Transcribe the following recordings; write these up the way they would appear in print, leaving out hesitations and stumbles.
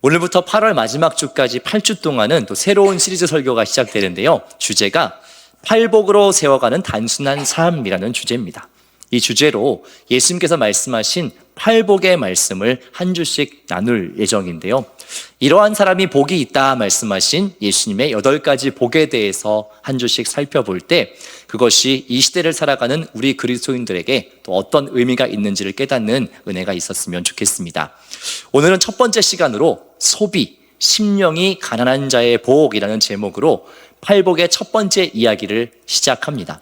오늘부터 8월 마지막 주까지 8주 동안은 또 새로운 시리즈 설교가 시작되는데요. 주제가 팔복으로 세워가는 단순한 삶이라는 주제입니다. 이 주제로 예수님께서 말씀하신 팔복의 말씀을 한 주씩 나눌 예정인데요. 이러한 사람이 복이 있다 말씀하신 예수님의 8가지 복에 대해서 한 주씩 살펴볼 때 그것이 이 시대를 살아가는 우리 그리스도인들에게 또 어떤 의미가 있는지를 깨닫는 은혜가 있었으면 좋겠습니다. 오늘은 첫 번째 시간으로 소비, 심령이 가난한 자의 복이라는 제목으로 팔복의 첫 번째 이야기를 시작합니다.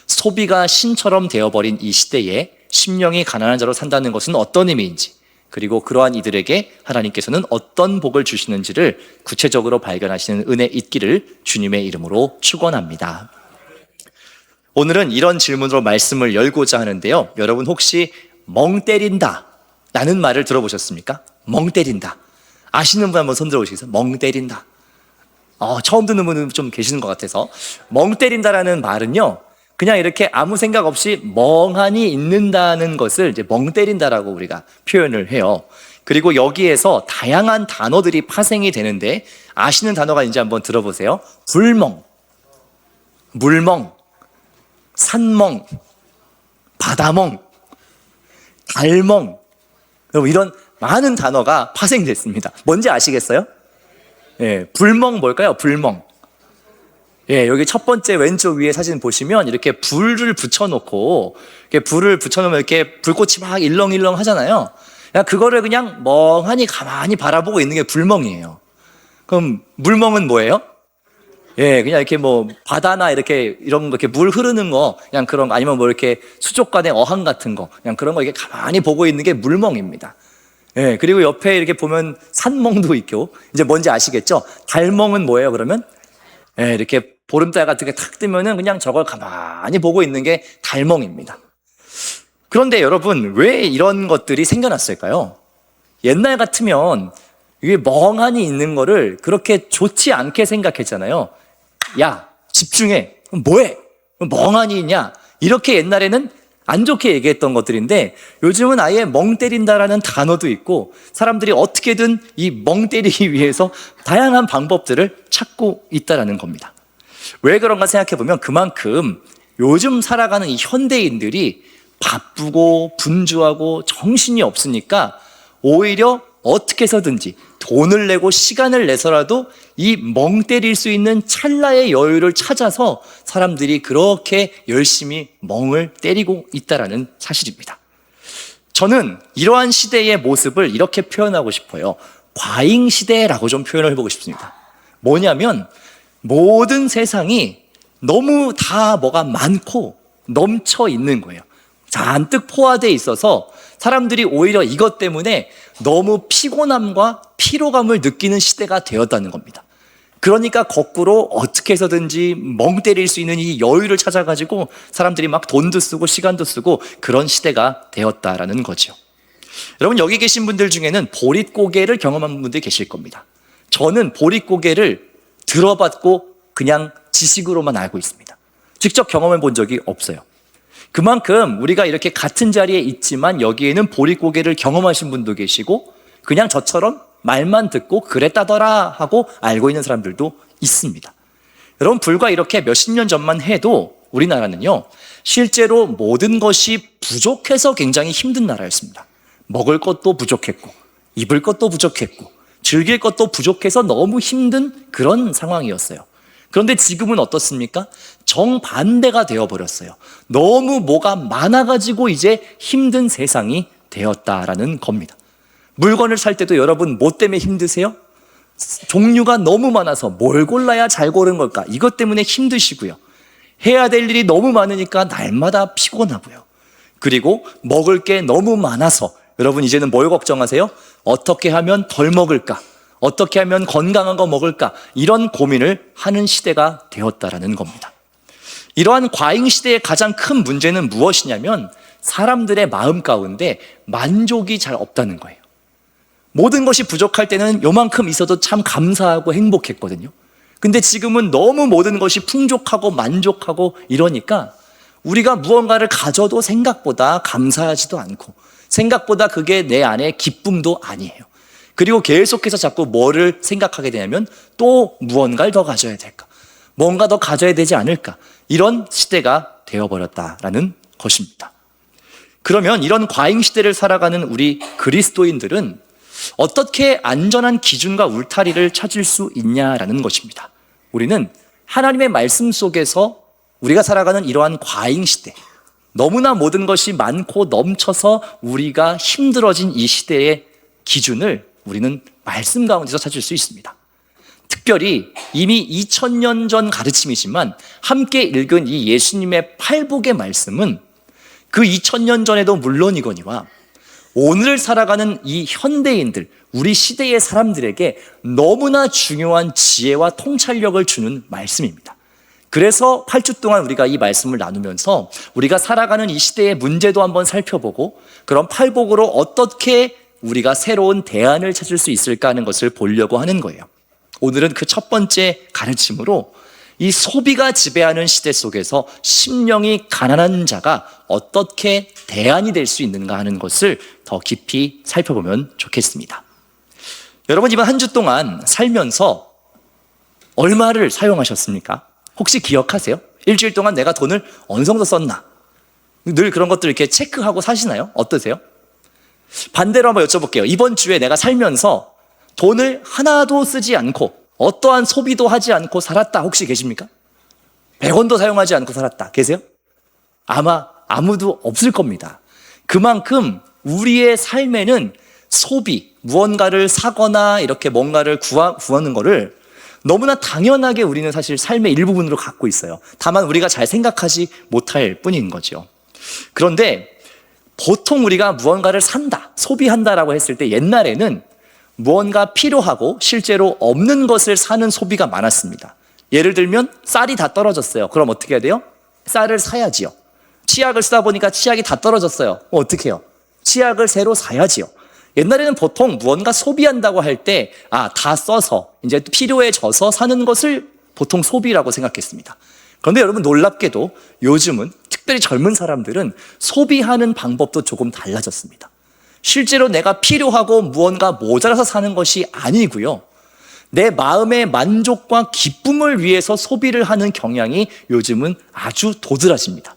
소비가 신처럼 되어버린 이 시대에 심령이 가난한 자로 산다는 것은 어떤 의미인지, 그리고 그러한 이들에게 하나님께서는 어떤 복을 주시는지를 구체적으로 발견하시는 은혜 있기를 주님의 이름으로 축원합니다. 오늘은 이런 질문으로 말씀을 열고자 하는데요. 여러분 혹시 멍 때린다 라는 말을 들어보셨습니까? 멍 때린다. 아시는 분 한번 손 들어보시겠어요? 멍 때린다. 처음 듣는 분은 좀 계시는 것 같아서. 멍 때린다라는 말은요, 그냥 이렇게 아무 생각 없이 멍하니 있는다는 것을 이제 멍 때린다라고 우리가 표현을 해요. 그리고 여기에서 다양한 단어들이 파생이 되는데 아시는 단어가 있는지 한번 들어보세요. 불멍, 물멍, 산멍, 바다멍, 달멍, 여러분 이런 많은 단어가 파생됐습니다. 뭔지 아시겠어요? 불멍 뭘까요? 불멍. 여기 첫 번째 왼쪽 위에 사진 보시면 이렇게 불을 붙여놓고, 이렇게 불을 붙여놓으면 이렇게 불꽃이 막 일렁일렁 하잖아요. 그거를 그냥 멍하니 가만히 바라보고 있는 게 불멍이에요. 그럼 물멍은 뭐예요? 그냥 이렇게 뭐 바다나 이렇게 이런 거 이렇게 물 흐르는 거, 그냥 그런 거, 아니면 뭐 이렇게 수족관의 어항 같은 거, 그냥 그런 거 이렇게 가만히 보고 있는 게 물멍입니다. 그리고 옆에 이렇게 보면 산멍도 있고, 이제 뭔지 아시겠죠? 달멍은 뭐예요, 그러면? 이렇게 보름달 같은 게 탁 뜨면은 그냥 저걸 가만히 보고 있는 게 달멍입니다. 그런데 여러분, 왜 이런 것들이 생겨났을까요? 옛날 같으면 이게 멍하니 있는 거를 그렇게 좋지 않게 생각했잖아요. 야, 집중해. 뭐해? 멍하니 있냐? 이렇게 옛날에는 안 좋게 얘기했던 것들인데 요즘은 아예 멍 때린다라는 단어도 있고 사람들이 어떻게든 이 멍 때리기 위해서 다양한 방법들을 찾고 있다라는 겁니다. 왜 그런가 생각해보면 그만큼 요즘 살아가는 이 현대인들이 바쁘고 분주하고 정신이 없으니까 오히려 어떻게 해서든지 돈을 내고 시간을 내서라도 이 멍 때릴 수 있는 찰나의 여유를 찾아서 사람들이 그렇게 열심히 멍을 때리고 있다는 사실입니다. 저는 이러한 시대의 모습을 이렇게 표현하고 싶어요. 과잉 시대라고 좀 표현을 해보고 싶습니다. 뭐냐면 모든 세상이 너무 다 뭐가 많고 넘쳐 있는 거예요. 잔뜩 포화되어 있어서 사람들이 오히려 이것 때문에 너무 피곤함과 피로감을 느끼는 시대가 되었다는 겁니다. 그러니까 거꾸로 어떻게 해서든지 멍 때릴 수 있는 이 여유를 찾아가지고 사람들이 막 돈도 쓰고 시간도 쓰고 그런 시대가 되었다라는 거죠. 여러분 여기 계신 분들 중에는 보릿고개를 경험한 분들이 계실 겁니다. 저는 보릿고개를 들어봤고 그냥 지식으로만 알고 있습니다. 직접 경험해 본 적이 없어요. 그만큼 우리가 이렇게 같은 자리에 있지만 여기에는 보릿고개를 경험하신 분도 계시고 그냥 저처럼 말만 듣고 그랬다더라 하고 알고 있는 사람들도 있습니다. 여러분 불과 이렇게 몇십 년 전만 해도 우리나라는요 실제로 모든 것이 부족해서 굉장히 힘든 나라였습니다. 먹을 것도 부족했고 입을 것도 부족했고 즐길 것도 부족해서 너무 힘든 그런 상황이었어요. 그런데 지금은 어떻습니까? 정반대가 되어버렸어요. 너무 뭐가 많아가지고 이제 힘든 세상이 되었다라는 겁니다. 물건을 살 때도 여러분 뭐 때문에 힘드세요? 종류가 너무 많아서 뭘 골라야 잘 고른 걸까? 이것 때문에 힘드시고요. 해야 될 일이 너무 많으니까 날마다 피곤하고요. 그리고 먹을 게 너무 많아서 여러분 이제는 뭘 걱정하세요? 어떻게 하면 덜 먹을까? 어떻게 하면 건강한 거 먹을까? 이런 고민을 하는 시대가 되었다라는 겁니다. 이러한 과잉 시대의 가장 큰 문제는 무엇이냐면 사람들의 마음 가운데 만족이 잘 없다는 거예요. 모든 것이 부족할 때는 요만큼 있어도 참 감사하고 행복했거든요. 근데 지금은 너무 모든 것이 풍족하고 만족하고 이러니까 우리가 무언가를 가져도 생각보다 감사하지도 않고 생각보다 그게 내 안에 기쁨도 아니에요. 그리고 계속해서 자꾸 뭐를 생각하게 되냐면 또 무언가를 더 가져야 될까? 뭔가 더 가져야 되지 않을까? 이런 시대가 되어버렸다라는 것입니다. 그러면 이런 과잉 시대를 살아가는 우리 그리스도인들은 어떻게 안전한 기준과 울타리를 찾을 수 있냐라는 것입니다. 우리는 하나님의 말씀 속에서 우리가 살아가는 이러한 과잉 시대, 너무나 모든 것이 많고 넘쳐서 우리가 힘들어진 이 시대의 기준을 우리는 말씀 가운데서 찾을 수 있습니다. 특별히 이미 2000년 전 가르침이지만 함께 읽은 이 예수님의 팔복의 말씀은 그 2000년 전에도 물론이거니와 오늘 살아가는 이 현대인들, 우리 시대의 사람들에게 너무나 중요한 지혜와 통찰력을 주는 말씀입니다. 그래서 8주 동안 우리가 이 말씀을 나누면서 우리가 살아가는 이 시대의 문제도 한번 살펴보고 그런 팔복으로 어떻게 우리가 새로운 대안을 찾을 수 있을까 하는 것을 보려고 하는 거예요. 오늘은 그 첫 번째 가르침으로 이 소비가 지배하는 시대 속에서 심령이 가난한 자가 어떻게 대안이 될 수 있는가 하는 것을 더 깊이 살펴보면 좋겠습니다. 여러분, 이번 한 주 동안 살면서 얼마를 사용하셨습니까? 혹시 기억하세요? 일주일 동안 내가 돈을 어느 정도 썼나? 늘 그런 것들 이렇게 체크하고 사시나요? 어떠세요? 반대로 한번 여쭤볼게요. 이번 주에 내가 살면서 돈을 하나도 쓰지 않고 어떠한 소비도 하지 않고 살았다 혹시 계십니까? 100원도 사용하지 않고 살았다 계세요? 아마 아무도 없을 겁니다. 그만큼 우리의 삶에는 소비, 무언가를 사거나 이렇게 뭔가를 구하는 거를 너무나 당연하게 우리는 사실 삶의 일부분으로 갖고 있어요. 다만 우리가 잘 생각하지 못할 뿐인 거죠. 그런데 보통 우리가 무언가를 산다, 소비한다라고 했을 때 옛날에는 무언가 필요하고 실제로 없는 것을 사는 소비가 많았습니다. 예를 들면 쌀이 다 떨어졌어요. 그럼 어떻게 해야 돼요? 쌀을 사야지요. 치약을 쓰다 보니까 치약이 다 떨어졌어요. 어떻게 해요? 치약을 새로 사야지요. 옛날에는 보통 무언가 소비한다고 할 때 다 써서 이제 필요해져서 사는 것을 보통 소비라고 생각했습니다. 그런데 여러분, 놀랍게도 요즘은 특별히 젊은 사람들은 소비하는 방법도 조금 달라졌습니다. 실제로 내가 필요하고 무언가 모자라서 사는 것이 아니고요, 내 마음의 만족과 기쁨을 위해서 소비를 하는 경향이 요즘은 아주 도드라집니다.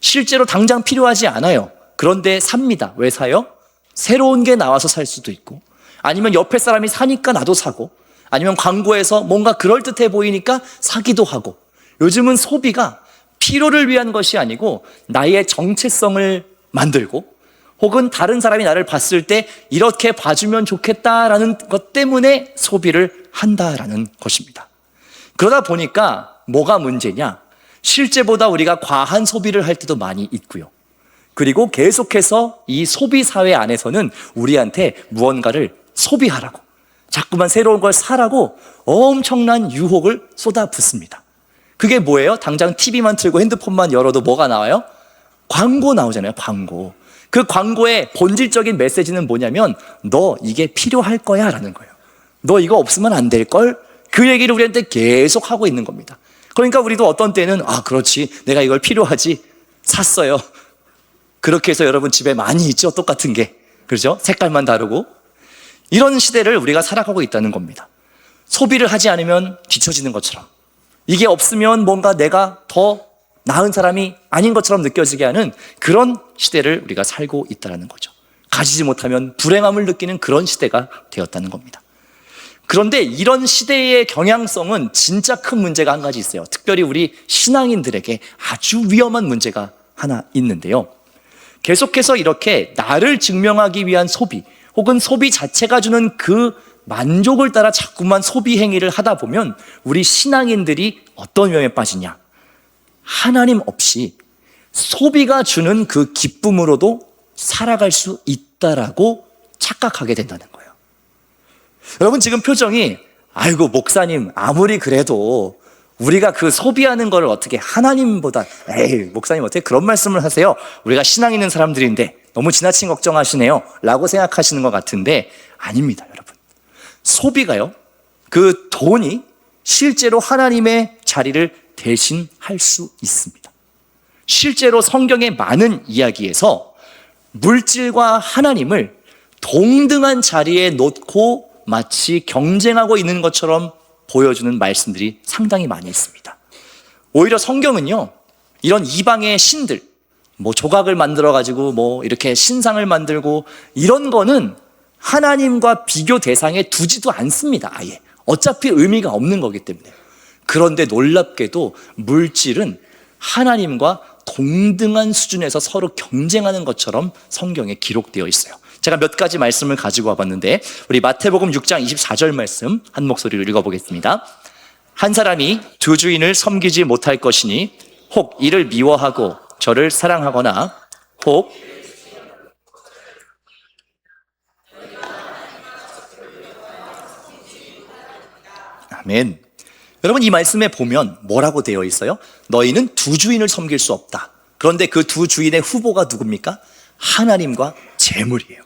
실제로 당장 필요하지 않아요. 그런데 삽니다. 왜 사요? 새로운 게 나와서 살 수도 있고, 아니면 옆에 사람이 사니까 나도 사고, 아니면 광고에서 뭔가 그럴듯해 보이니까 사기도 하고. 요즘은 소비가 필요를 위한 것이 아니고 나의 정체성을 만들고, 혹은 다른 사람이 나를 봤을 때 이렇게 봐주면 좋겠다라는 것 때문에 소비를 한다라는 것입니다. 그러다 보니까 뭐가 문제냐? 실제보다 우리가 과한 소비를 할 때도 많이 있고요. 그리고 계속해서 이 소비 사회 안에서는 우리한테 무언가를 소비하라고, 자꾸만 새로운 걸 사라고 엄청난 유혹을 쏟아붓습니다. 그게 뭐예요? 당장 TV만 틀고 핸드폰만 열어도 뭐가 나와요? 광고 나오잖아요, 광고. 그 광고의 본질적인 메시지는 뭐냐면 너 이게 필요할 거야 라는 거예요. 너 이거 없으면 안 될 걸? 그 얘기를 우리한테 계속 하고 있는 겁니다. 그러니까 우리도 어떤 때는 그렇지, 내가 이걸 필요하지, 샀어요. 그렇게 해서 여러분 집에 많이 있죠, 똑같은 게. 그렇죠? 색깔만 다르고. 이런 시대를 우리가 살아가고 있다는 겁니다. 소비를 하지 않으면 뒤처지는 것처럼, 이게 없으면 뭔가 내가 더 나은 사람이 아닌 것처럼 느껴지게 하는 그런 시대를 우리가 살고 있다는 거죠. 가지지 못하면 불행함을 느끼는 그런 시대가 되었다는 겁니다. 그런데 이런 시대의 경향성은 진짜 큰 문제가 한 가지 있어요. 특별히 우리 신앙인들에게 아주 위험한 문제가 하나 있는데요. 계속해서 이렇게 나를 증명하기 위한 소비, 혹은 소비 자체가 주는 그 만족을 따라 자꾸만 소비 행위를 하다 보면 우리 신앙인들이 어떤 위험에 빠지냐? 하나님 없이 소비가 주는 그 기쁨으로도 살아갈 수 있다라고 착각하게 된다는 거예요. 여러분, 지금 표정이 아이고 목사님, 아무리 그래도 우리가 그 소비하는 걸 어떻게 하나님보다, 에이 목사님 어떻게 그런 말씀을 하세요? 우리가 신앙 있는 사람들인데 너무 지나친 걱정하시네요 라고 생각하시는 것 같은데 아닙니다. 여러분, 소비가요, 그 돈이 실제로 하나님의 자리를 대신할 수 있습니다. 실제로 성경의 많은 이야기에서 물질과 하나님을 동등한 자리에 놓고 마치 경쟁하고 있는 것처럼 보여주는 말씀들이 상당히 많이 있습니다. 오히려 성경은요, 이런 이방의 신들, 조각을 만들어가지고 이렇게 신상을 만들고 이런 거는 하나님과 비교 대상에 두지도 않습니다. 아예. 어차피 의미가 없는 거기 때문에. 그런데 놀랍게도 물질은 하나님과 동등한 수준에서 서로 경쟁하는 것처럼 성경에 기록되어 있어요. 제가 몇 가지 말씀을 가지고 와봤는데 우리 마태복음 6장 24절 말씀 한 목소리로 읽어보겠습니다. 한 사람이 두 주인을 섬기지 못할 것이니 혹 이를 미워하고 저를 사랑하거나 혹 아멘. 여러분, 이 말씀에 보면 뭐라고 되어 있어요? 너희는 두 주인을 섬길 수 없다. 그런데 그 두 주인의 후보가 누굽니까? 하나님과 재물이에요.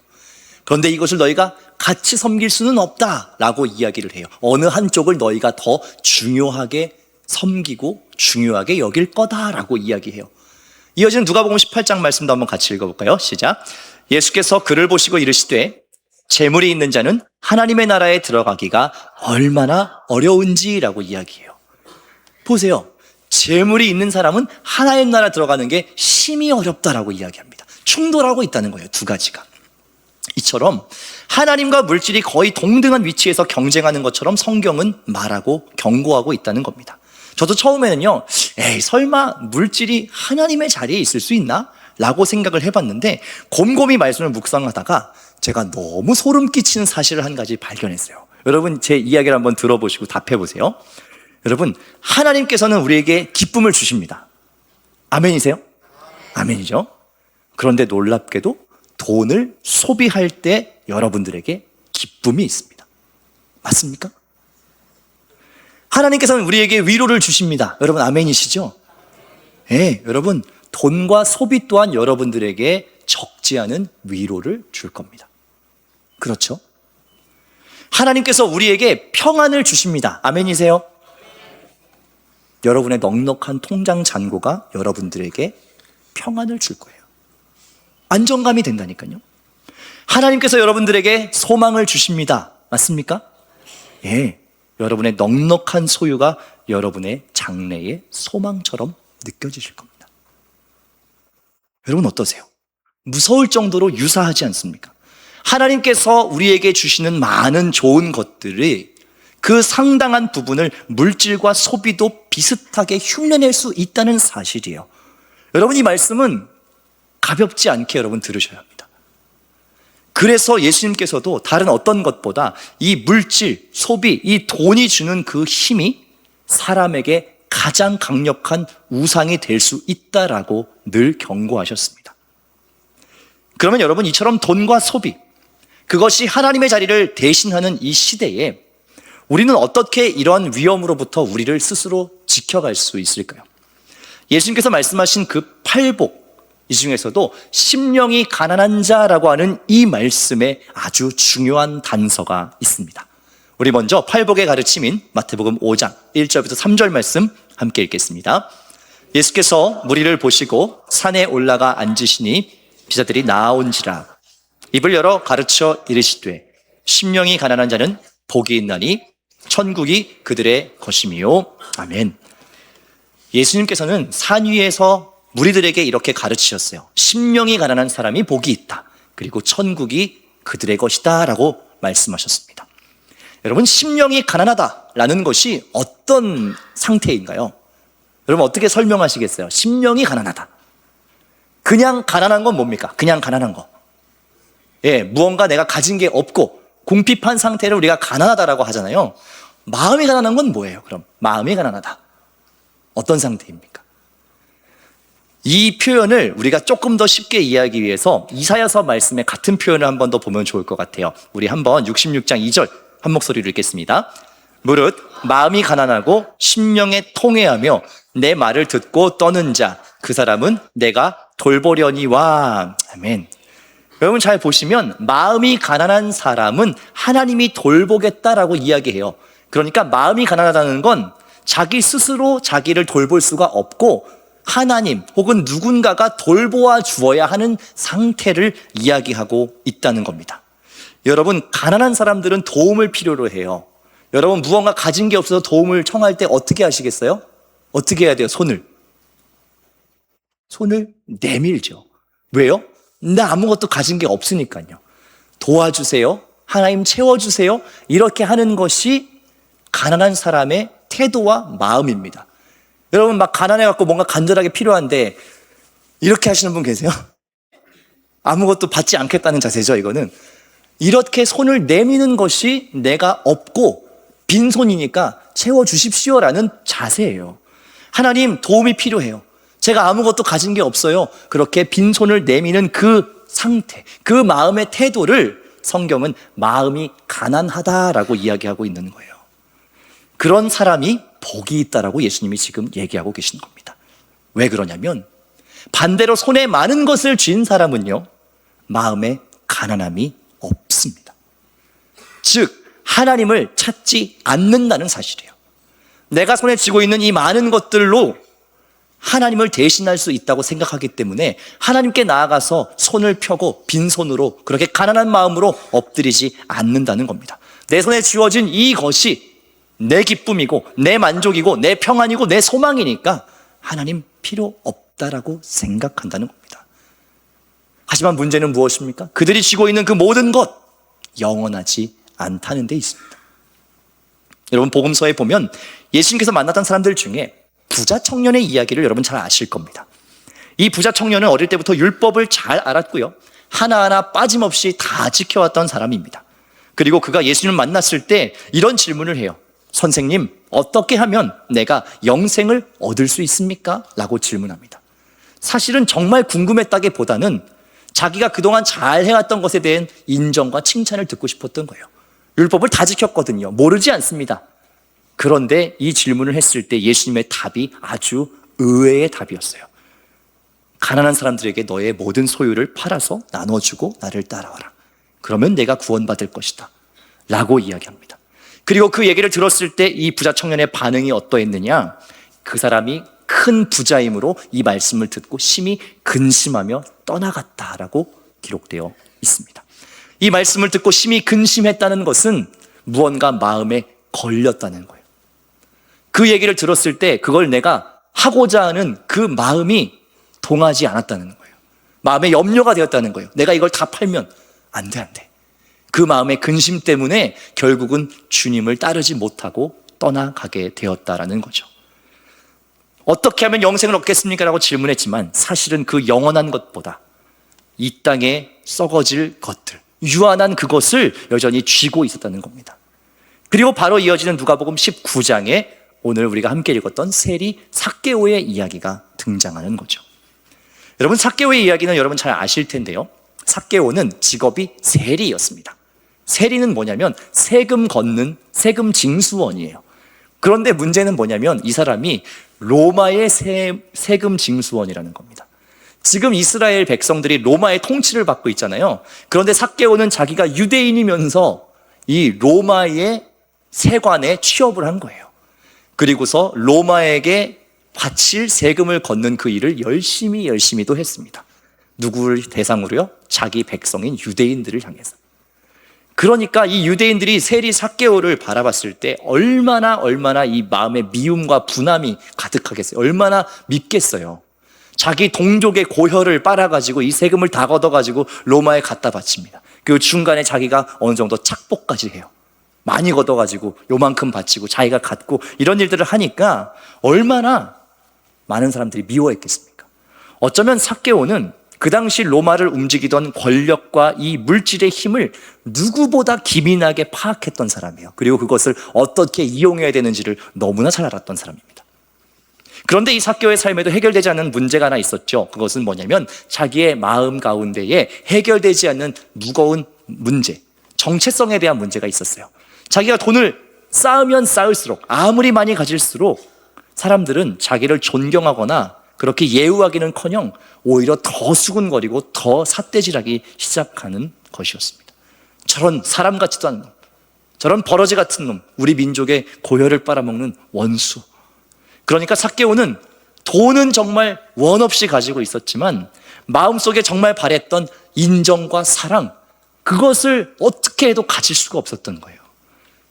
그런데 이것을 너희가 같이 섬길 수는 없다라고 이야기를 해요. 어느 한쪽을 너희가 더 중요하게 섬기고 중요하게 여길 거다라고 이야기해요. 이어지는 누가복음 18장 말씀도 한번 같이 읽어볼까요? 시작. 예수께서 그를 보시고 이르시되 재물이 있는 자는 하나님의 나라에 들어가기가 얼마나 어려운지라고 이야기해요. 보세요. 재물이 있는 사람은 하나님 나라 들어가는 게 심히 어렵다라고 이야기합니다. 충돌하고 있다는 거예요. 두 가지가. 이처럼 하나님과 물질이 거의 동등한 위치에서 경쟁하는 것처럼 성경은 말하고 경고하고 있다는 겁니다. 저도 처음에는요, 설마 물질이 하나님의 자리에 있을 수 있나? 라고 생각을 해봤는데 곰곰이 말씀을 묵상하다가 제가 너무 소름 끼치는 사실을 한 가지 발견했어요. 여러분, 제 이야기를 한번 들어보시고 답해보세요. 여러분, 하나님께서는 우리에게 기쁨을 주십니다. 아멘이세요? 아멘이죠? 그런데 놀랍게도 돈을 소비할 때 여러분들에게 기쁨이 있습니다. 맞습니까? 하나님께서는 우리에게 위로를 주십니다. 여러분, 아멘이시죠? 네, 여러분, 돈과 소비 또한 여러분들에게 적지 않은 위로를 줄 겁니다. 그렇죠? 하나님께서 우리에게 평안을 주십니다. 아멘이세요? 여러분의 넉넉한 통장 잔고가 여러분들에게 평안을 줄 거예요. 안정감이 된다니까요. 하나님께서 여러분들에게 소망을 주십니다. 맞습니까? 예, 여러분의 넉넉한 소유가 여러분의 장래의 소망처럼 느껴지실 겁니다. 여러분 어떠세요? 무서울 정도로 유사하지 않습니까? 하나님께서 우리에게 주시는 많은 좋은 것들이 그 상당한 부분을 물질과 소비도 비슷하게 흉내낼 수 있다는 사실이에요. 여러분, 이 말씀은 가볍지 않게 여러분 들으셔야 합니다. 그래서 예수님께서도 다른 어떤 것보다 이 물질, 소비, 이 돈이 주는 그 힘이 사람에게 가장 강력한 우상이 될 수 있다라고 늘 경고하셨습니다. 그러면 여러분, 이처럼 돈과 소비, 그것이 하나님의 자리를 대신하는 이 시대에 우리는 어떻게 이런 위험으로부터 우리를 스스로 지켜갈 수 있을까요? 예수님께서 말씀하신 그 팔복, 이 중에서도 심령이 가난한 자라고 하는 이 말씀에 아주 중요한 단서가 있습니다. 우리 먼저 팔복의 가르침인 마태복음 5장 1절부터 3절 말씀 함께 읽겠습니다. 예수께서 무리를 보시고 산에 올라가 앉으시니 비자들이 나아온지라. 입을 열어 가르쳐 이르시되 심령이 가난한 자는 복이 있나니 천국이 그들의 것임이요. 아멘. 예수님께서는 산 위에서 무리들에게 이렇게 가르치셨어요. 심령이 가난한 사람이 복이 있다. 그리고 천국이 그들의 것이다 라고 말씀하셨습니다. 여러분, 심령이 가난하다라는 것이 어떤 상태인가요? 여러분 어떻게 설명하시겠어요? 심령이 가난하다. 그냥 가난한 건 뭡니까? 그냥 가난한 거. 예, 무언가 내가 가진 게 없고 궁핍한 상태를 우리가 가난하다라고 하잖아요. 마음이 가난한 건 뭐예요? 그럼 마음이 가난하다. 어떤 상태입니까? 이 표현을 우리가 조금 더 쉽게 이해하기 위해서 이사야서 말씀의 같은 표현을 한 번 더 보면 좋을 것 같아요. 우리 한번 66장 2절 한 목소리로 읽겠습니다. 무릇 마음이 가난하고 심령에 통회하며 내 말을 듣고 떠는 자, 그 사람은 내가 돌보려니와. 아멘. 여러분 잘 보시면 마음이 가난한 사람은 하나님이 돌보겠다라고 이야기해요. 그러니까 마음이 가난하다는 건 자기 스스로 자기를 돌볼 수가 없고 하나님 혹은 누군가가 돌보아 주어야 하는 상태를 이야기하고 있다는 겁니다. 여러분, 가난한 사람들은 도움을 필요로 해요. 여러분, 무언가 가진 게 없어서 도움을 청할 때 어떻게 하시겠어요? 어떻게 해야 돼요? 손을 내밀죠. 왜요? 나 아무것도 가진 게 없으니까요. 도와주세요. 하나님 채워주세요. 이렇게 하는 것이 가난한 사람의 태도와 마음입니다. 여러분, 막 가난해갖고 뭔가 간절하게 필요한데 이렇게 하시는 분 계세요? 아무것도 받지 않겠다는 자세죠, 이거는. 이렇게 손을 내미는 것이 내가 없고 빈손이니까 채워주십시오라는 자세예요. 하나님, 도움이 필요해요. 제가 아무것도 가진 게 없어요. 그렇게 빈손을 내미는 그 상태, 그 마음의 태도를 성경은 마음이 가난하다라고 이야기하고 있는 거예요. 그런 사람이 복이 있다라고 예수님이 지금 얘기하고 계시는 겁니다. 왜 그러냐면 반대로 손에 많은 것을 쥔 사람은요, 마음에 가난함이 없습니다. 즉 하나님을 찾지 않는다는 사실이에요. 내가 손에 쥐고 있는 이 많은 것들로 하나님을 대신할 수 있다고 생각하기 때문에 하나님께 나아가서 손을 펴고 빈손으로 그렇게 가난한 마음으로 엎드리지 않는다는 겁니다. 내 손에 쥐어진 이것이 내 기쁨이고 내 만족이고 내 평안이고 내 소망이니까 하나님 필요 없다라고 생각한다는 겁니다. 하지만 문제는 무엇입니까? 그들이 쥐고 있는 그 모든 것 영원하지 않다는 데 있습니다. 여러분, 복음서에 보면 예수님께서 만났던 사람들 중에 부자 청년의 이야기를 여러분 잘 아실 겁니다. 이 부자 청년은 어릴 때부터 율법을 잘 알았고요, 하나하나 빠짐없이 다 지켜왔던 사람입니다. 그리고 그가 예수님을 만났을 때 이런 질문을 해요. 선생님, 어떻게 하면 내가 영생을 얻을 수 있습니까? 라고 질문합니다. 사실은 정말 궁금했다기보다는 자기가 그동안 잘 해왔던 것에 대한 인정과 칭찬을 듣고 싶었던 거예요. 율법을 다 지켰거든요. 모르지 않습니다. 그런데 이 질문을 했을 때 예수님의 답이 아주 의외의 답이었어요. 가난한 사람들에게 너의 모든 소유를 팔아서 나눠주고 나를 따라와라. 그러면 내가 구원받을 것이다 라고 이야기합니다. 그리고 그 얘기를 들었을 때 이 부자 청년의 반응이 어떠했느냐? 그 사람이 큰 부자이므로 이 말씀을 듣고 심히 근심하며 떠나갔다라고 기록되어 있습니다. 이 말씀을 듣고 심히 근심했다는 것은 무언가 마음에 걸렸다는 거예요. 그 얘기를 들었을 때 그걸 내가 하고자 하는 그 마음이 동하지 않았다는 거예요. 마음에 염려가 되었다는 거예요. 내가 이걸 다 팔면 안 돼. 그 마음의 근심 때문에 결국은 주님을 따르지 못하고 떠나가게 되었다라는 거죠. 어떻게 하면 영생을 얻겠습니까? 라고 질문했지만 사실은 그 영원한 것보다 이 땅에 썩어질 것들, 유한한 그것을 여전히 쥐고 있었다는 겁니다. 그리고 바로 이어지는 누가복음 19장에 오늘 우리가 함께 읽었던 세리 삭개오의 이야기가 등장하는 거죠. 여러분, 삭개오의 이야기는 여러분 잘 아실 텐데요, 삭개오는 직업이 세리였습니다. 세리는 뭐냐면 세금 걷는 세금 징수원이에요. 그런데 문제는 뭐냐면 이 사람이 로마의 세금 징수원이라는 겁니다. 지금 이스라엘 백성들이 로마의 통치를 받고 있잖아요. 그런데 삭개오는 자기가 유대인이면서 이 로마의 세관에 취업을 한 거예요. 그리고서 로마에게 바칠 세금을 걷는 그 일을 열심히도 했습니다. 누구를 대상으로요? 자기 백성인 유대인들을 향해서. 그러니까 이 유대인들이 세리 삭개오를 바라봤을 때 얼마나 이 마음에 미움과 분함이 가득하겠어요. 얼마나 밉겠어요. 자기 동족의 고혈을 빨아가지고 이 세금을 다 걷어가지고 로마에 갖다 바칩니다. 그 중간에 자기가 어느 정도 착복까지 해요. 많이 걷어가지고 요만큼 바치고 자기가 갖고 이런 일들을 하니까 얼마나 많은 사람들이 미워했겠습니까? 어쩌면 삭개오는 그 당시 로마를 움직이던 권력과 이 물질의 힘을 누구보다 기민하게 파악했던 사람이에요. 그리고 그것을 어떻게 이용해야 되는지를 너무나 잘 알았던 사람입니다. 그런데 이 삭개오의 삶에도 해결되지 않는 문제가 하나 있었죠. 그것은 뭐냐면 자기의 마음 가운데에 해결되지 않는 무거운 문제, 정체성에 대한 문제가 있었어요. 자기가 돈을 쌓으면 쌓을수록, 아무리 많이 가질수록 사람들은 자기를 존경하거나 그렇게 예우하기는커녕 오히려 더 수군거리고 더 삿대질하기 시작하는 것이었습니다. 저런 사람 같지도 않은 놈, 저런 버러지 같은 놈, 우리 민족의 고혈을 빨아먹는 원수. 그러니까 삭개오는 돈은 정말 원 없이 가지고 있었지만 마음속에 정말 바랬던 인정과 사랑, 그것을 어떻게 해도 가질 수가 없었던 거예요.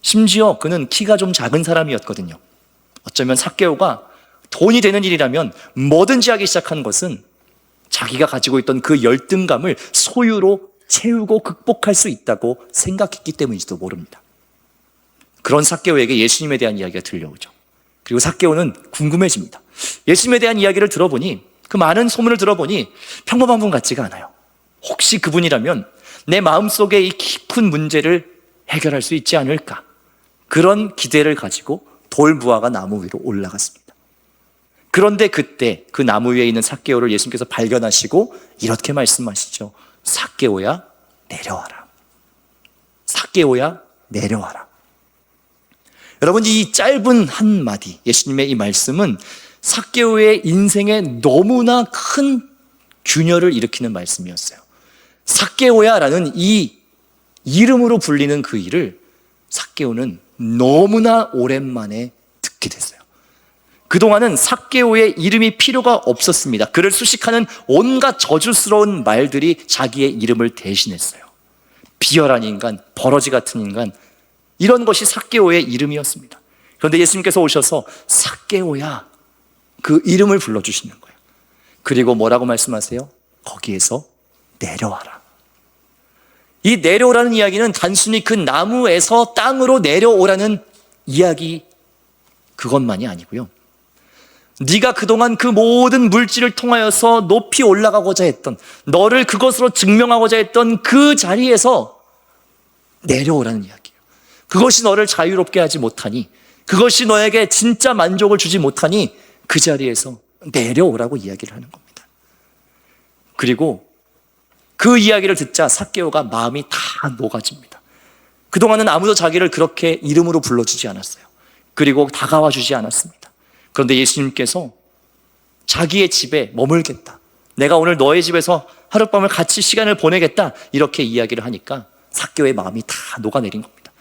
심지어 그는 키가 좀 작은 사람이었거든요. 어쩌면 삭개오가 돈이 되는 일이라면 뭐든지 하기 시작한 것은 자기가 가지고 있던 그 열등감을 소유로 채우고 극복할 수 있다고 생각했기 때문인지도 모릅니다. 그런 삭개오에게 예수님에 대한 이야기가 들려오죠. 그리고 삭개오는 궁금해집니다. 예수님에 대한 이야기를 들어보니, 그 많은 소문을 들어보니 평범한 분 같지가 않아요. 혹시 그분이라면 내 마음속에 이 깊은 문제를 해결할 수 있지 않을까, 그런 기대를 가지고 돌무화과 나무 위로 올라갔습니다. 그런데 그때 그 나무 위에 있는 삭개오를 예수님께서 발견하시고 이렇게 말씀하시죠. 삭개오야, 내려와라. 삭개오야, 내려와라. 여러분, 이 짧은 한마디, 예수님의 이 말씀은 삭개오의 인생에 너무나 큰 균열을 일으키는 말씀이었어요. 삭개오야라는 이 이름으로 불리는 그 일을 삭개오는 너무나 오랜만에 듣게 됐어요. 그동안은 삭개오의 이름이 필요가 없었습니다. 그를 수식하는 온갖 저주스러운 말들이 자기의 이름을 대신했어요. 비열한 인간, 버러지 같은 인간, 이런 것이 삭개오의 이름이었습니다. 그런데 예수님께서 오셔서 삭개오야, 그 이름을 불러주시는 거예요. 그리고 뭐라고 말씀하세요? 거기에서 내려와라. 이 내려오라는 이야기는 단순히 그 나무에서 땅으로 내려오라는 이야기, 그것만이 아니고요. 네가 그동안 그 모든 물질을 통하여서 높이 올라가고자 했던, 너를 그것으로 증명하고자 했던 그 자리에서 내려오라는 이야기예요. 그것이 너를 자유롭게 하지 못하니, 그것이 너에게 진짜 만족을 주지 못하니 그 자리에서 내려오라고 이야기를 하는 겁니다. 그리고 그 이야기를 듣자 삭개오가 마음이 다 녹아집니다. 그동안은 아무도 자기를 그렇게 이름으로 불러주지 않았어요. 그리고 다가와 주지 않았습니다. 그런데 예수님께서 자기의 집에 머물겠다, 내가 오늘 너의 집에서 하룻밤을 같이 시간을 보내겠다, 이렇게 이야기를 하니까 삭개오의 마음이 다 녹아내린 겁니다.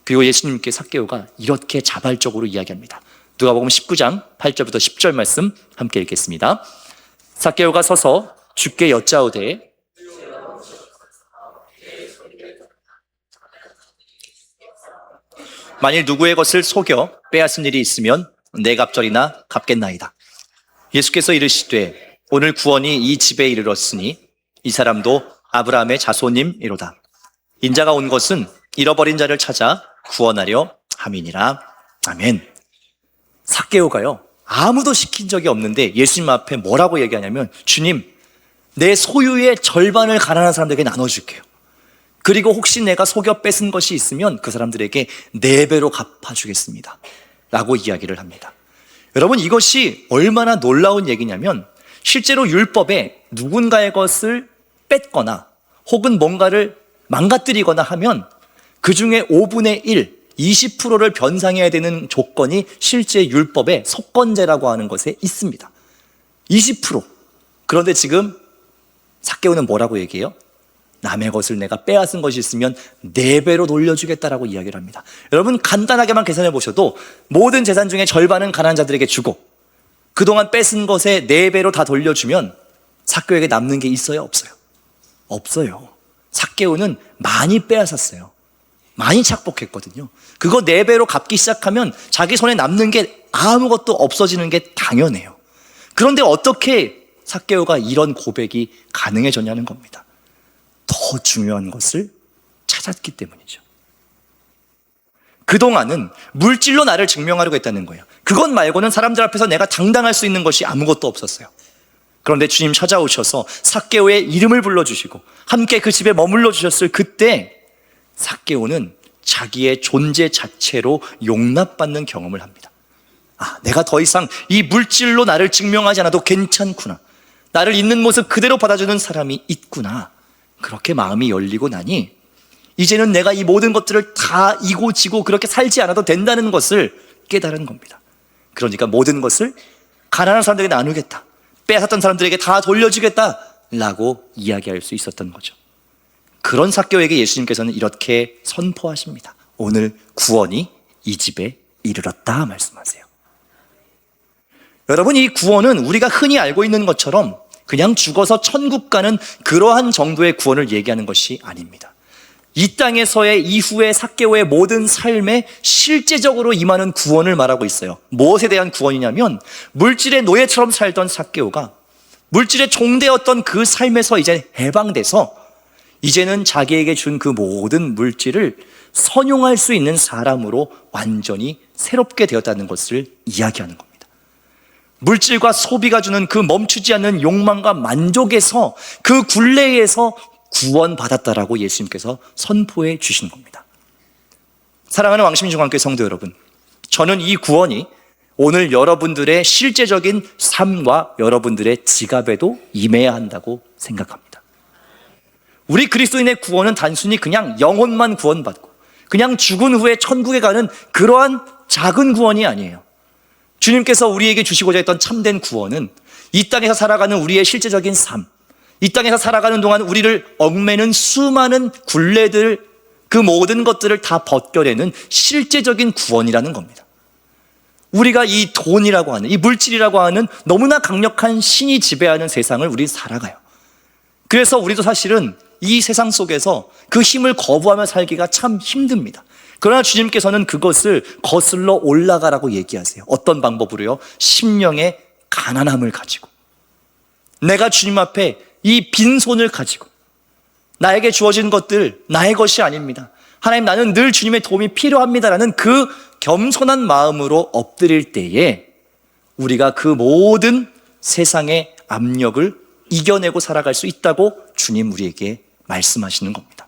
그리고 예수님께 삭개오가 이렇게 자발적으로 이야기합니다. 누가복음 19장 8절부터 10절 말씀 함께 읽겠습니다. 삭개오가 서서 주께 여짜오되 만일 누구의 것을 속여 빼앗은 일이 있으면 내 갑절이나 갚겠나이다. 예수께서 이르시되 오늘 구원이 이 집에 이르렀으니 이 사람도 아브라함의 자손임이로다. 인자가 온 것은 잃어버린 자를 찾아 구원하려 함이니라. 아멘. 삭개오가요, 아무도 시킨 적이 없는데 예수님 앞에 뭐라고 얘기하냐면, 주님, 내 소유의 절반을 가난한 사람들에게 나눠줄게요. 그리고 혹시 내가 속여 뺏은 것이 있으면 그 사람들에게 4배로 갚아주겠습니다 라고 이야기를 합니다. 여러분, 이것이 얼마나 놀라운 얘기냐면, 실제로 율법에 누군가의 것을 뺏거나 혹은 뭔가를 망가뜨리거나 하면 그 중에 5분의 1, 20%를 변상해야 되는 조건이 실제 율법에 속건제라고 하는 것에 있습니다. 20%. 그런데 지금 삭개오는 뭐라고 얘기해요? 남의 것을 내가 빼앗은 것이 있으면 4배로 돌려주겠다라고 이야기를 합니다. 여러분, 간단하게만 계산해 보셔도 모든 재산 중에 절반은 가난한 자들에게 주고 그동안 뺏은 것에 4배로 다 돌려주면 삭개오에게 남는 게 있어요? 없어요? 없어요. 삭개오는 많이 빼앗았어요. 많이 착복했거든요. 그거 4배로 갚기 시작하면 자기 손에 남는 게 아무것도 없어지는 게 당연해요. 그런데 어떻게 삭개오가 이런 고백이 가능해졌냐는 겁니다. 더 중요한 것을 찾았기 때문이죠. 그동안은 물질로 나를 증명하려고 했다는 거예요. 그것 말고는 사람들 앞에서 내가 당당할 수 있는 것이 아무것도 없었어요. 그런데 주님 찾아오셔서 삭개오의 이름을 불러주시고 함께 그 집에 머물러 주셨을 그때 삭개오는 자기의 존재 자체로 용납받는 경험을 합니다. 아, 내가 더 이상 이 물질로 나를 증명하지 않아도 괜찮구나, 나를 있는 모습 그대로 받아주는 사람이 있구나, 그렇게 마음이 열리고 나니 이제는 내가 이 모든 것들을 다 이고 지고 그렇게 살지 않아도 된다는 것을 깨달은 겁니다. 그러니까 모든 것을 가난한 사람들에게 나누겠다, 빼앗았던 사람들에게 다 돌려주겠다라고 이야기할 수 있었던 거죠. 그런 삭개오에게 예수님께서는 이렇게 선포하십니다. 오늘 구원이 이 집에 이르렀다 말씀하세요. 여러분, 이 구원은 우리가 흔히 알고 있는 것처럼 그냥 죽어서 천국 가는 그러한 정도의 구원을 얘기하는 것이 아닙니다. 이 땅에서의 이후의 삭개오의 모든 삶에 실제적으로 임하는 구원을 말하고 있어요. 무엇에 대한 구원이냐면 물질의 노예처럼 살던 삭개오가 물질의 종되었던 그 삶에서 이제 해방돼서 이제는 자기에게 준 그 모든 물질을 선용할 수 있는 사람으로 완전히 새롭게 되었다는 것을 이야기하는 겁니다. 물질과 소비가 주는 그 멈추지 않는 욕망과 만족에서 그 굴레에서 구원받았다라고 예수님께서 선포해 주시는 겁니다. 사랑하는 왕심중앙교회 성도 여러분, 저는 이 구원이 오늘 여러분들의 실제적인 삶과 여러분들의 지갑에도 임해야 한다고 생각합니다. 우리 그리스도인의 구원은 단순히 그냥 영혼만 구원받고 그냥 죽은 후에 천국에 가는 그러한 작은 구원이 아니에요. 주님께서 우리에게 주시고자 했던 참된 구원은 이 땅에서 살아가는 우리의 실제적인 삶, 이 땅에서 살아가는 동안 우리를 얽매는 수많은 굴레들, 그 모든 것들을 다 벗겨내는 실제적인 구원이라는 겁니다. 우리가 이 돈이라고 하는, 이 물질이라고 하는 너무나 강력한 신이 지배하는 세상을 우리 살아가요. 그래서 우리도 사실은 이 세상 속에서 그 힘을 거부하며 살기가 참 힘듭니다. 그러나 주님께서는 그것을 거슬러 올라가라고 얘기하세요. 어떤 방법으로요? 심령의 가난함을 가지고, 내가 주님 앞에 이 빈손을 가지고 나에게 주어진 것들 나의 것이 아닙니다. 하나님, 나는 늘 주님의 도움이 필요합니다라는 그 겸손한 마음으로 엎드릴 때에 우리가 그 모든 세상의 압력을 이겨내고 살아갈 수 있다고 주님 우리에게 말씀하시는 겁니다.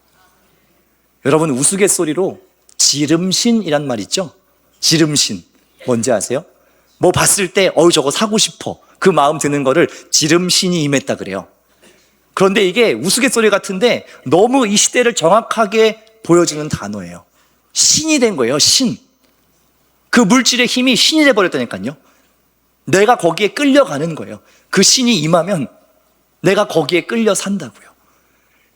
여러분, 우스갯소리로 지름신이란 말 있죠? 지름신 뭔지 아세요? 뭐 봤을 때 저거 사고 싶어, 그 마음 드는 거를 지름신이 임했다 그래요. 그런데 이게 우스갯소리 같은데 너무 이 시대를 정확하게 보여주는 단어예요. 신이 된 거예요. 신. 그 물질의 힘이 신이 돼버렸다니까요. 내가 거기에 끌려가는 거예요. 그 신이 임하면 내가 거기에 끌려 산다고요.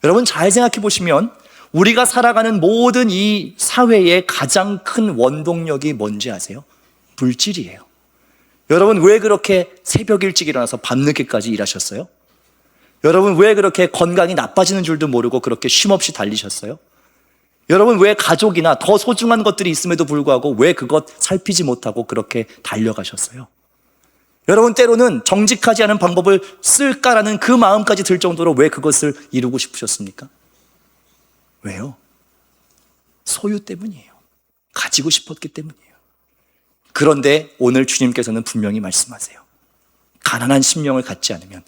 여러분, 잘 생각해 보시면 우리가 살아가는 모든 이 사회의 가장 큰 원동력이 뭔지 아세요? 물질이에요. 여러분, 왜 그렇게 새벽 일찍 일어나서 밤늦게까지 일하셨어요? 여러분, 왜 그렇게 건강이 나빠지는 줄도 모르고 그렇게 쉼없이 달리셨어요? 여러분, 왜 가족이나 더 소중한 것들이 있음에도 불구하고 왜 그것 살피지 못하고 그렇게 달려가셨어요? 여러분, 때로는 정직하지 않은 방법을 쓸까라는 그 마음까지 들 정도로 왜 그것을 이루고 싶으셨습니까? 왜요? 소유 때문이에요. 가지고 싶었기 때문이에요. 그런데 오늘 주님께서는 분명히 말씀하세요. 가난한 심령을 갖지 않으면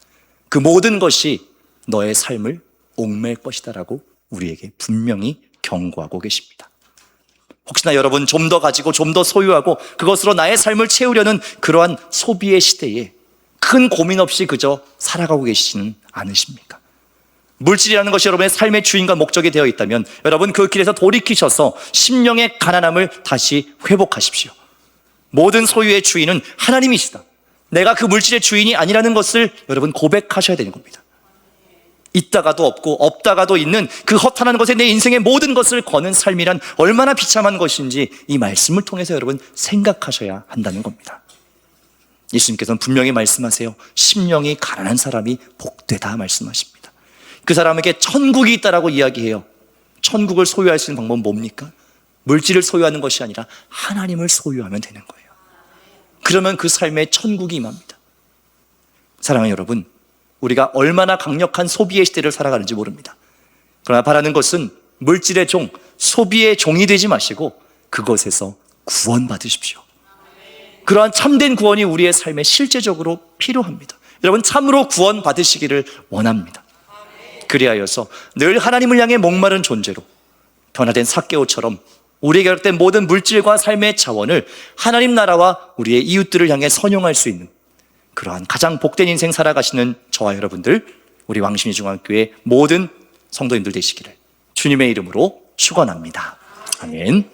그 모든 것이 너의 삶을 옥맬 것이다라고 우리에게 분명히 경고하고 계십니다. 혹시나 여러분 좀 더 가지고 좀 더 소유하고 그것으로 나의 삶을 채우려는 그러한 소비의 시대에 큰 고민 없이 그저 살아가고 계시지는 않으십니까? 물질이라는 것이 여러분의 삶의 주인과 목적이 되어 있다면 여러분 그 길에서 돌이키셔서 심령의 가난함을 다시 회복하십시오. 모든 소유의 주인은 하나님이시다. 내가 그 물질의 주인이 아니라는 것을 여러분 고백하셔야 되는 겁니다. 있다가도 없고 없다가도 있는 그 허탄한 것에 내 인생의 모든 것을 거는 삶이란 얼마나 비참한 것인지 이 말씀을 통해서 여러분 생각하셔야 한다는 겁니다. 예수님께서는 분명히 말씀하세요. 심령이 가난한 사람이 복되다 말씀하십니다. 그 사람에게 천국이 있다라고 이야기해요. 천국을 소유할 수 있는 방법은 뭡니까? 물질을 소유하는 것이 아니라 하나님을 소유하면 되는 거예요. 그러면 그 삶에 천국이 임합니다. 사랑하는 여러분, 우리가 얼마나 강력한 소비의 시대를 살아가는지 모릅니다. 그러나 바라는 것은 물질의 종, 소비의 종이 되지 마시고 그것에서 구원받으십시오. 그러한 참된 구원이 우리의 삶에 실제적으로 필요합니다. 여러분, 참으로 구원받으시기를 원합니다. 그리하여서 늘 하나님을 향해 목마른 존재로 변화된 삭개오처럼 우리에게 허락된 모든 물질과 삶의 자원을 하나님 나라와 우리의 이웃들을 향해 선용할 수 있는 그러한 가장 복된 인생 살아가시는 저와 여러분들, 우리 왕신이 중앙교회 모든 성도님들 되시기를 주님의 이름으로 축원합니다. 아멘.